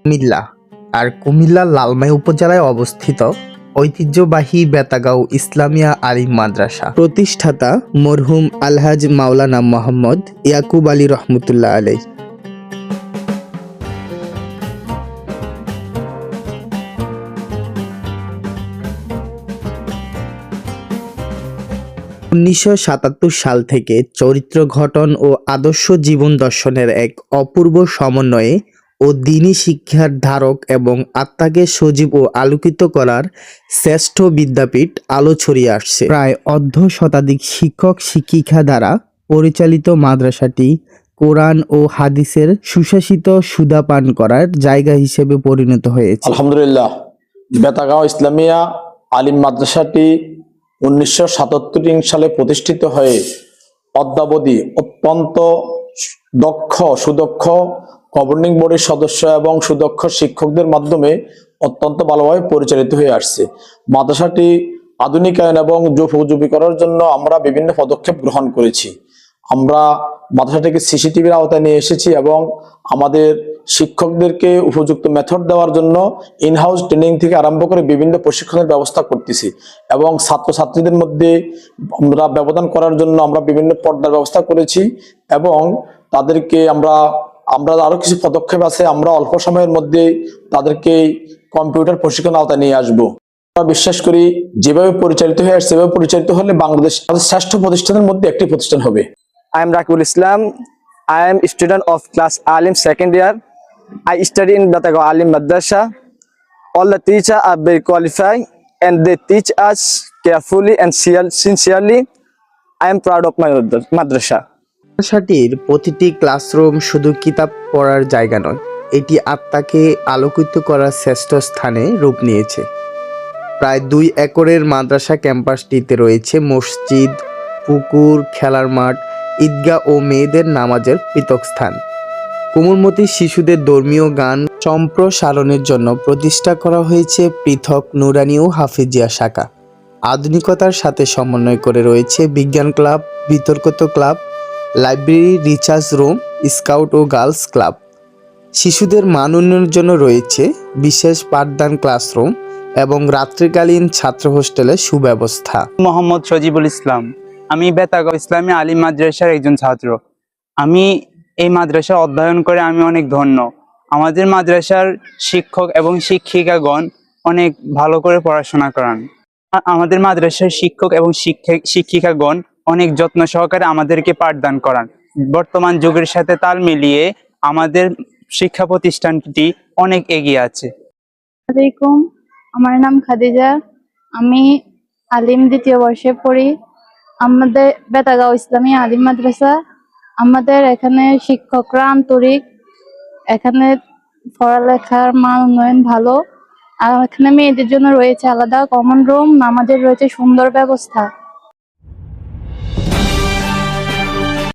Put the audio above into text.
কুমিল্লা আর কুমিল্লার লালমাই উপজেলায় অবস্থিত ঐতিহ্যবাহী বেতাগাঁও ইসলামিয়া আলিম মাদ্রাসা। প্রতিষ্ঠাতা মরহুম আলহাজ মাওলানা মোহাম্মদ ইয়াকুব আলী রহমতুল্লাহ আলাইহ। (1977) সাল থেকে চরিত্র গঠন ও আদর্শ জীবন দর্শনের এক অপূর্ব সমন্বয়ে ও দ্বীনি শিক্ষার ধারক এবং আত্মাকে সজীব ও আলোকিত করার শ্রেষ্ঠ বিদ্যাপীঠ আলো ছড়িয়ে আসছে। প্রায় অর্ধ শতাধিক শিক্ষক শিক্ষিকা দ্বারা পরিচালিত মাদ্রাসাটি কোরআন ও হাদিসের সুশাসিত সুধা পান করার জায়গা হিসেবে পরিণত হয়েছে। আলহামদুলিল্লাহ, বেতাগাঁও ইসলামিয়া আলিম মাদ্রাসাটি 1977 সালে প্রতিষ্ঠিত হয়ে অদ্যাবধি অত্যন্ত সুদক্ষ গভর্নিং বডির সদস্য এবং সুদক্ষ শিক্ষকদের মাধ্যমে অত্যন্ত ভালোভাবে পরিচালিত হয়ে আসছে। মাদ্রাসাটি আধুনিকায়ন এবং যুগোপযোগী করার জন্য আমরা বিভিন্ন পদক্ষেপ গ্রহণ করেছি। আমরা মাদ্রাসাটিকে সিসিটিভির আওতায় নিয়ে এসেছি এবং আমাদের শিক্ষকদেরকে উপযুক্ত মেথড দেওয়ার জন্য ইনহাউস ট্রেনিং থেকে আরম্ভ করে বিভিন্ন প্রশিক্ষণের ব্যবস্থা করতেছি এবং ছাত্রছাত্রীদের মধ্যে আমরা ব্যবধান করার জন্য আমরা বিভিন্ন পর্দার ব্যবস্থা করেছি এবং তাদেরকে আমরা আরো কিছু পদক্ষেপ আছে। আমরা অল্প সময়ের মধ্যে তাদেরকে কম্পিউটার প্রশিক্ষণ আওতায় নিয়ে আসবো। আমরা বিশ্বাস করি যেভাবে পরিচালিত হয়ে আসছে সেভাবে পরিচালিত হলে বাংলাদেশ শ্রেষ্ঠ প্রতিষ্ঠানের মধ্যে একটি প্রতিষ্ঠান হবে। I am Rakibul Islam. I am a student of class Alim second year. I study in Bettagaon Alim Madrasa. All the teachers are very qualified and they teach us carefully and sincerely. I am proud of my madrasa. মাদ্রাসাটির প্রতিটি classroom শুধু কিতাব পড়ার জায়গা নয়, এটি আত্মাকে আলোকিত করার শ্রেষ্ঠ স্থানে রূপ নিয়েছে। প্রায় 2 একরের মাদ্রাসা ক্যাম্পাসটিতে রয়েছে মসজিদ, পুকুর, খেলার মাঠ, ঈদগাহ ও মেয়েদের নামাজের পৃথক স্থান। কোমলমতি শিশুদের ধর্মীয় গান সম্প্রসারণের জন্য প্রতিষ্ঠা করা হয়েছে পৃথক নুরানি ও হাফিজিয়া শাখা। আধুনিকতার সাথে সমন্বয় করে রয়েছে বিজ্ঞান ক্লাব, বিতর্কিত club, library, research room, scout ও গার্লস ক্লাব। শিশুদের মান উন্নয়নের জন্য রয়েছে বিশেষ পাঠদান ক্লাসরুম এবং রাত্রিকালীন ছাত্র হোস্টেলের সুব্যবস্থা। মোহাম্মদ সজিবুল ইসলাম, আমি বেতাগাঁও ইসলামী আলিম মাদ্রাসার একজন ছাত্র। আমি এই মাদ্রাসা অধ্যয়ন করে আমি অনেক ধন্য। আমাদের মাদ্রাসার শিক্ষক এবং শিক্ষিকাগণ অনেক ভালো করে পড়াশোনা করান। আমাদের মাদ্রাসার শিক্ষক এবং শিক্ষিকাগণ অনেক যত্ন সহকারে আমাদেরকে পাঠদান করান। বর্তমান যুগের সাথে তাল মিলিয়ে আমাদের শিক্ষা প্রতিষ্ঠানটি অনেক এগিয়ে আছে। আসসালামু আলাইকুম, আমার নাম খাদিজা। আমি আলিম 2য় বর্ষে পড়ি। আমাদের বেতাগাঁও ইসলামী আলিম মাদ্রাসা, আমাদের এখানে শিক্ষকরা আন্তরিক, এখানে পড়ালেখার মান উন্নয়ন ভালো। আর এখানে মেয়েদের জন্য রয়েছে আলাদা কমন রুম, নামাজের রয়েছে সুন্দর ব্যবস্থা।